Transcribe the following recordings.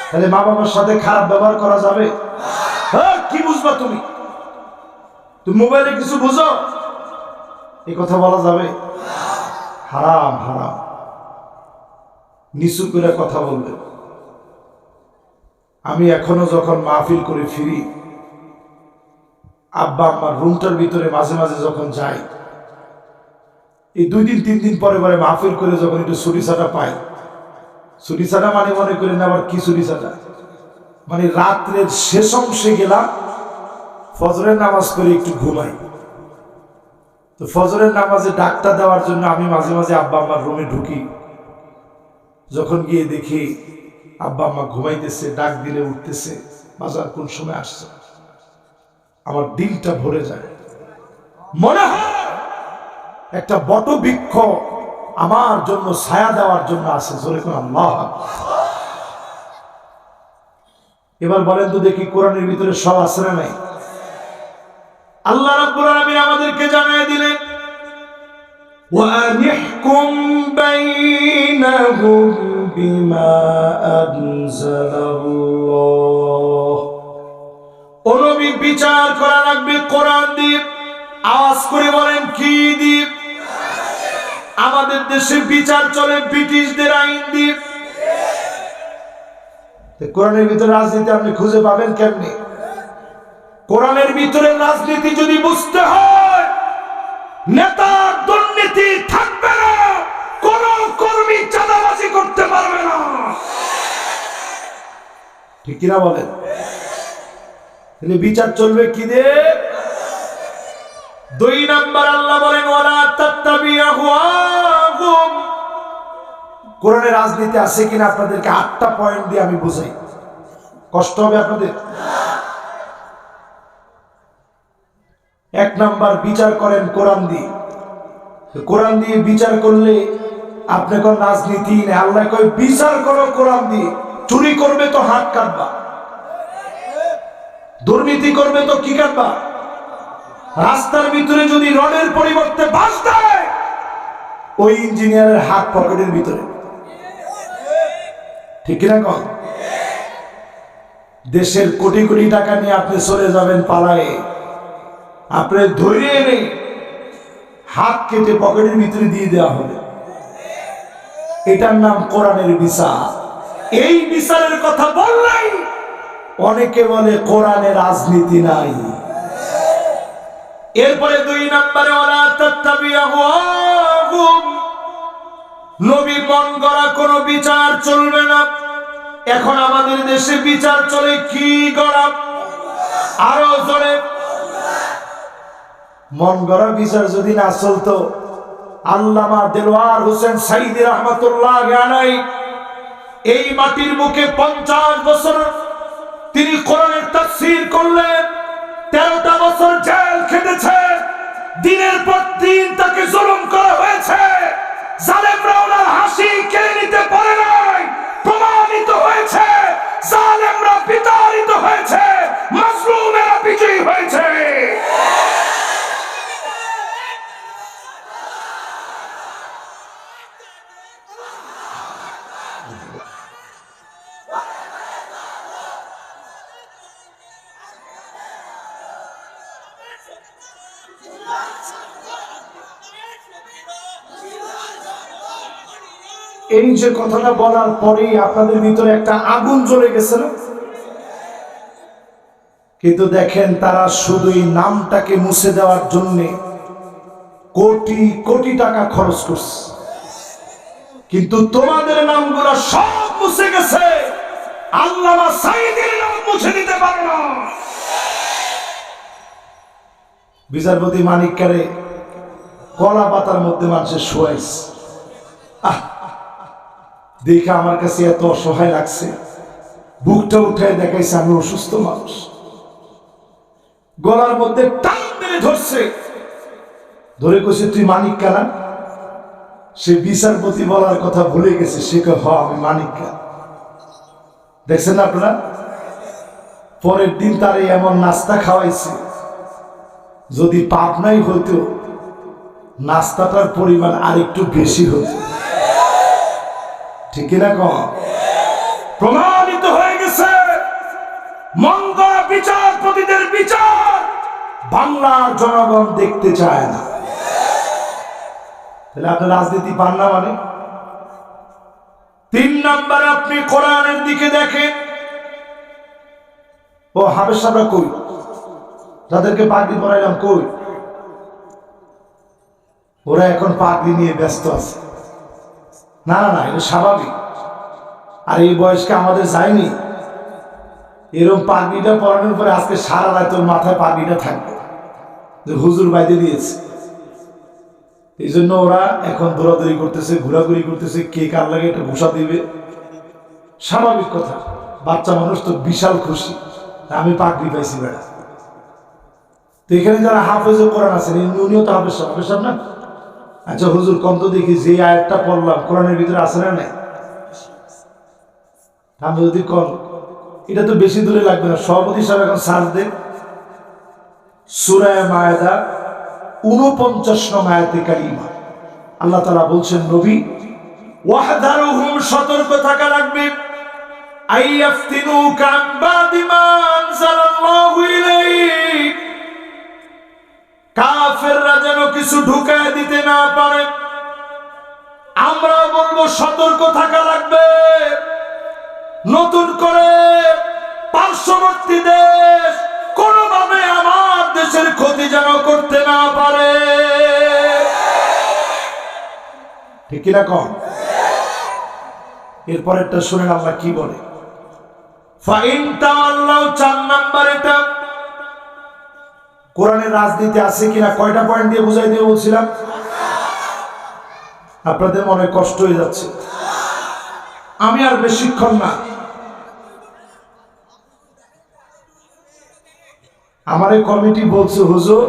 তাহলে মা বাবার সাথে খারাপ ব্যবহার করা যাবে? হ্যাঁ, কি বুঝবা তুমি? তুমি মোবাইলে কিছু বুঝো? এই কথা বলা যাবে? হারাম হারাম। নিচু করে কথা বলবে। আমি এখনো যখন মাহফিল করে ফিরি, আব্বা আম্মার রুমটার ভিতরে মাঝে মাঝে যখন যাই, এই 2 দিন 3 দিন পরে পরে মাহফিল করে যখন একটু ছুটি ছাটা পাই, ছুটি ছাটা মানে মনে করেন আবার কি ছুটি ছাটা, মানে রাত্রের শেষ অংশে গেলাম, ফজরের নামাজ করে একটু ঘুমাই। তো ফজরের নামাজে ডাকটা দেওয়ার জন্য আমি মাঝে মাঝে আব্বা আম্মার রুমে ঢুকি। যখন গিয়ে দেখি আব্বা আম্মা ঘুমাইতেছে, ডাক দিলে উঠতেছে, বাজার কোন সময় আসছে, আমার দিলটা ভরে যায়। মনে হয় একটা বটবৃক্ষ আমার জন্য ছায়া দেওয়ার জন্য আছে। জোরে কোন আল্লাহ। এবার বলেন তো দেখি, কোরআনের ভিতরে সব আছে না নাই? আল্লাহ রাব্বুল আলামিন আমাদেরকে জানিয়ে দিলেন, وَأَنِحْكُمْ بَيْنَهُمْ بِمَا أَنزَلَ اللَّهُ। ও নবী, বিচার করা লাগবে কোরআন দিয়ে। আওয়াজ করে বলেন, কি দিয়ে? আমাদের দেশে বিচার চলে ব্রিটিশদের আইন দিয়ে। কোরআনের ভিতরে রাজনীতি আপনি খুঁজে পাবেন কেমনে? কোরআনের ভিতরে রাজনীতি যদি বুঝতে হয়, নেতা দুর্নীতি থাকবে না, কোন কর্মী চাঁদাবাজি করতে পারবে না। ঠিক কিনা বলেন? তাহলে বিচার চলবে কি দিয়ে? 2 নাম্বার আল্লাহ বলেন, ওয়ালা তাত্তাবিউ আহওয়াহুম। কোরআনে রাজনীতি আছে কিনা আপনাদেরকে 8টা পয়েন্ট দিয়ে আমি বুঝাই। কষ্ট হবে আপনাদের? 1 নাম্বার, বিচার করেন কোরআন দিয়ে। কোরআন দিয়ে বিচার করলে আপনি কোন রাজনীতি নেই। আল্লাহ কয় বিচার করো কোরআন দিয়ে। চুরি করবে তো হাত কাটবা, দুর্নীতি করবে তো কি কাটবা? রাস্তার ভিতরে যদি রডের পরিবর্তে বাঁশ দেয়, ওই ইঞ্জিনিয়ারের হাত পকেটের ভিতরে। ঠিক কিনা কন? দেশের কোটি কোটি টাকা নিয়ে আপনি চলে যাবেন পালায়ে, আপনি ধরে এনে হাত কেটে পকেটের ভিতরে দিয়ে দেওয়া হবে। এটার নাম কোরআনের বিচার। এই বিচারের কথা বললেই অনেকে বলে কোরআনে রাজনীতি নাই। এরপরে 2 নম্বরে, ওয়ালা তাত্তাবিউ আহওয়াহুম। নবী মন গড়া কোনো বিচার চলবে না। এখন আমাদের দেশে বিচার চলে কি গড়া? আরো জোরে। মন গড়া বিচার যদি না চলতো, আল্লামা দেলোয়ার হোসেন সাইদি রাহমাতুল্লাহ আলাইহি এই মাটির বুকে 50 বছর তিনি কোরআনের তাফসীর করলেন। 13টা বছর জেল খেটেছে। দিনের পর দিন তাকে জুলুম করা হয়েছে। জালেমরা ওনার হাসি কেড়ে নিতে পারে নাই। প্রমাণিত হয়েছে জালেমরা বিতাড়িত হয়েছে, মাজলুমেরা বিজয়ী হয়েছে। এই যে কথাটা বলার পরেই আপনাদের ভিতরে একটা আগুন জ্বলে গেছে না? কিন্তু দেখেন, তারা শুধুই নামটাকে মুছে দেওয়ার জন্য কোটি কোটি টাকা খরচ করছে, কিন্তু তোমাদের নামগুলো সব মুছে গেছে। আল্লামা সাইদির নাম মুছে দিতে পারো না। বিচারপতি মানিককারে কলা পাতার মধ্যে মানুষের শোয়াইছে। দেখে আমার কাছে এত অসহায় লাগছে, বুকটা উঠায় দেখাইছে আমি অসুস্থ মানুষ। গলার মধ্যে টান মেরে ধরছে, ধরে কইছে তুই মানিক কানা? সে বিচারপতি বলার কথা ভুলে গেছে। সে কয়, হ আমি মানিক কানা। দেখছেন না আপনারা? পরের দিন তারে এমন নাস্তা খাওয়াইছে, যদি পাবনাই হইতো নাস্তাটার পরিমাণ আরেকটু বেশি হতো। ঠিক না? কম প্রমাণিত হয়ে গেছে। মন গড়া বিচারপতিদের বিচার বাংলার জনগণ দেখতে চায় না। তাহলে আপনি রাজনীতি পান না মানে? 3 নম্বরে আপনি কোরআনের দিকে দেখেন। ও হাফেজ সাহেবরা কই? যাদেরকে পাগড়ি পরাইলাম কই? ওরা এখন পাগড়ি নিয়ে ব্যস্ত আছে। না না না, এটা স্বাভাবিক। আর এই বয়সকে আমাদের যায়নি। এরকম পাগড়িটা পরানোর পরে আজকে সারা রাত তোর মাথায় পাগড়িটা থাকবে, হুজুর বাইদে দিয়েছে। এই জন্য ওরা এখন দৌড়াদৌড়ি করতেছে, ঘোরাঘুরি করতেছে, কে কার লাগে এটা ঘুষা দিবে। স্বাভাবিক কথা, বাচ্চা মানুষ তো বিশাল খুশি, আমি পাগড়ি পাইছি বেড়া। তো এখানে যারা হাফেজ কোরআন আছেন, উনিও তো হাফেজ সাহেব না? আচ্ছা হুজুর কম তো দেখি, যে আয়াতটা পড়লাম কোরআনের ভিতরে আছে না নাই? আমি যদি কম, এটা তো বেশি দূরে লাগবে না, সভাপতি সাহেব এখন সার্চ দেন। সূরা মায়েদা 49 নং আয়াতে কারিমা আল্লাহ তাআলা বলছেন, নবী ওয়াহদারুহুম, সতর্ক থাকা লাগবে, আইয়াফতিনুকা আন বাদি মা আনজালাল্লাহু ইলাইক, কাফেররা যেন কিছু ঢুকায় দিতে না পারে। আমরা বলবো সতর্ক থাকা লাগবে, নতুন করে পার্শ্ববর্তী দেশ কোনোভাবে আমার দেশের ক্ষতি যেন করতে না পারে। ঠিক কিনা কম? এরপরেরটা শুনেন আল্লাহ কি বলে। ফাইন তাআল্লাহু, 4 নাম্বার। এটা কোরআনের রাজনীতি আছে কিনা কয়টা পয়েন্ট দিয়ে বুঝাই দিয়ে বলছিলাম, আপনাদের মনে কষ্ট হয়ে যাচ্ছে। আমি আর বেশিক্ষণ না, আমার এই কমিটি বলছে হুজুর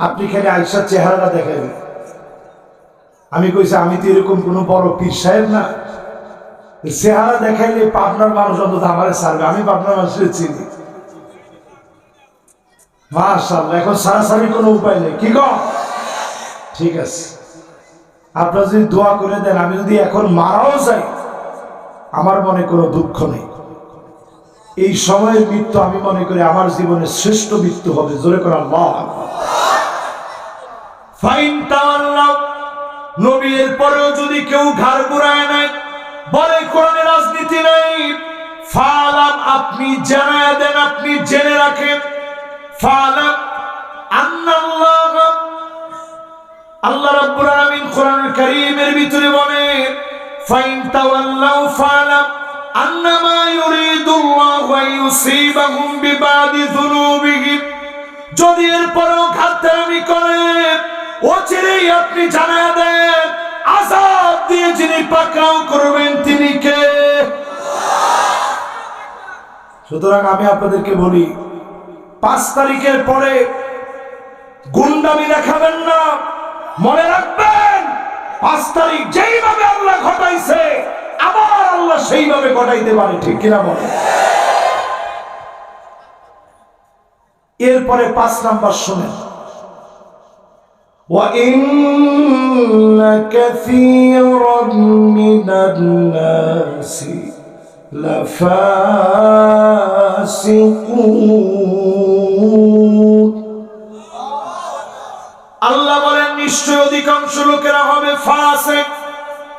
আপনি খালি আয়েশার চেহারাটা দেখাবেন। আমি কইছি আমি তো এরকম কোনো বড় পীর সাহেব না, চেহারা দেখাইলে পাবনার মানুষ অন্তত আমারে ছাড়বে, আমি পাবনার মানুষের চিনি। মাশাআল্লাহ, এখন সারাসারি কোনো উপায় নেই, কি কর? ঠিক আছে, আপনারা যদি দোয়া করে দেন, আমি যদি এখন মারাও যাই আমার মনে কোনো দুঃখ নেই। এই সময়ের মৃত্যু আমি মনে করি আমার জীবনের শ্রেষ্ঠ মৃত্যু হবে। জোরে করে আল্লাহু আকবার। ফাইন তাআল্লাহু, নবী এর পরেও যদি কেউ ঘাড় ঘুরায় নেয়, বলে কোরআনে রাজনীতি নেই, ফালাম, আপনি জানায় দেন, আপনি জেনে রাখেন, ফালাম আন্নাল্লাহ, আল্লাহ রাব্বুল আলামিন কোরআনুল কারীমের ভিতরে বলেন, ফাইন তাওয়াল্লাউ ফালাম আন্নামা ইউরিদুল্লাহু আন ইউসিবাহুম বিবাদি যুনুবিহিম, যদি এরপরেও ঘাটতামি করে অচিরেই আপনি জানায় দেন, আযাব দিয়ে যিনি পাকড়াও করবেন তিনি কে? সুতরাং আমি আপনাদেরকে বলি, 5 তারিখের পরে গুন্ডামি দেখাবেন না। মনে রাখবেন 5 তারিখ যেইভাবে আল্লাহ ঘটাইছে আবার আল্লাহ সেইভাবে ঘটাইতে পারে। ঠিক কিনা বলে? এরপরে 5 নাম্বার শুনেন, وَإِنَّ كَثِيرًا مِنَ النَّاسِ لَفَاسِقُونَ। আল্লাহ বলেন নিশ্চয় অধিকাংশ লোকেরা হবে ফাসিক।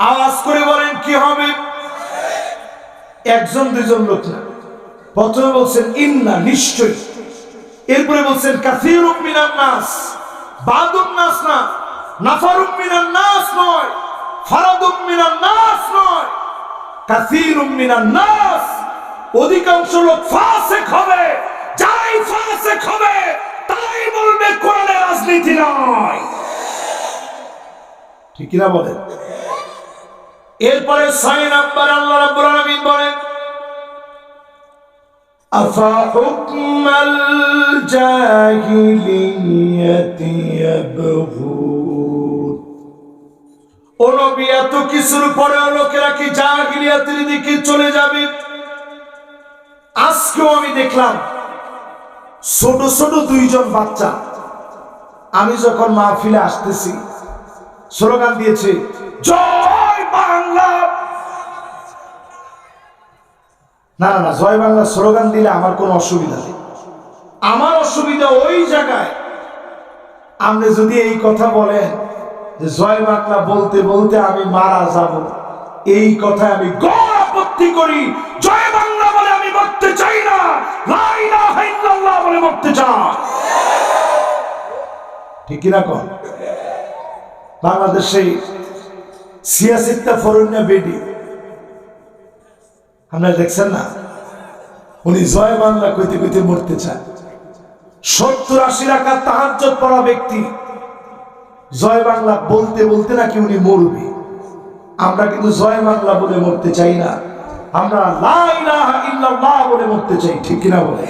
আওয়াজ করে বলেন কি হবে? 1 2 লোক না, প্রথমে বলছেন ইন্না, নিশ্চয়, এরপরে বলছেন কাসীরুম মিনান নাস, বাদুন নাস না, নাফারুম মিনান নাস নয়, ফারাদুম মিনান নাস নয়, কাসীরুম মিনান নাস, অধিকাংশ লোক ফাসিক হবে। যাই ফাসিক হবে তাই বলবে কোরআনের রাজনীতি নয়। ঠিক কিনা বলেন? এরপরে 6 নাম্বার আল্লাহ রাব্বুল আলামিন বলেন, আফা হুকমাল জাহিলিয়াতি ইয়াবগুন, ও নবী এত কিছুর পরেও লোকেরা কি জাহিলিয়াতের দিকে চলে যাবে? আজকেও আমি দেখলাম ছোট ছোট 2 জন বাচ্চা, আমি যখন মাহফিলে আসতেছি স্লোগান দিয়েছে জয় বাংলা। না না না, জয় বাংলা স্লোগান দিলে আমার কোনো অসুবিধা নেই। আমার অসুবিধা ওই জায়গায় আপনি যদি এই কথা বলেন যে জয় বাংলা বলতে বলতে আমি মারা যাব, এই কথায় আমি গড় আপত্তি করি। জয় বাংলা বলে আমি মরতে চাই না, লা ইলাহা ইল্লাল্লাহ বলে মরতে চাই। ঠিক কিনা কন? বাংলাদেশে সিয়াসিত্তা ফরুন্না বেডি আপনারা দেখছেন না, উনি জয় বাংলা কইতে কইতে মরতে চান। 70-80 রাকাত তাহাজ্জুদ পড়া ব্যক্তি জয় বাংলা বলতে বলতে নাকি উনি মরবে। আমরা কিন্তু জয় বাংলা বলে মরতে চাই না, আমরা লা ইলাহা ইল্লাল্লাহ বলে মরতে চাই। ঠিক কিনা বলে?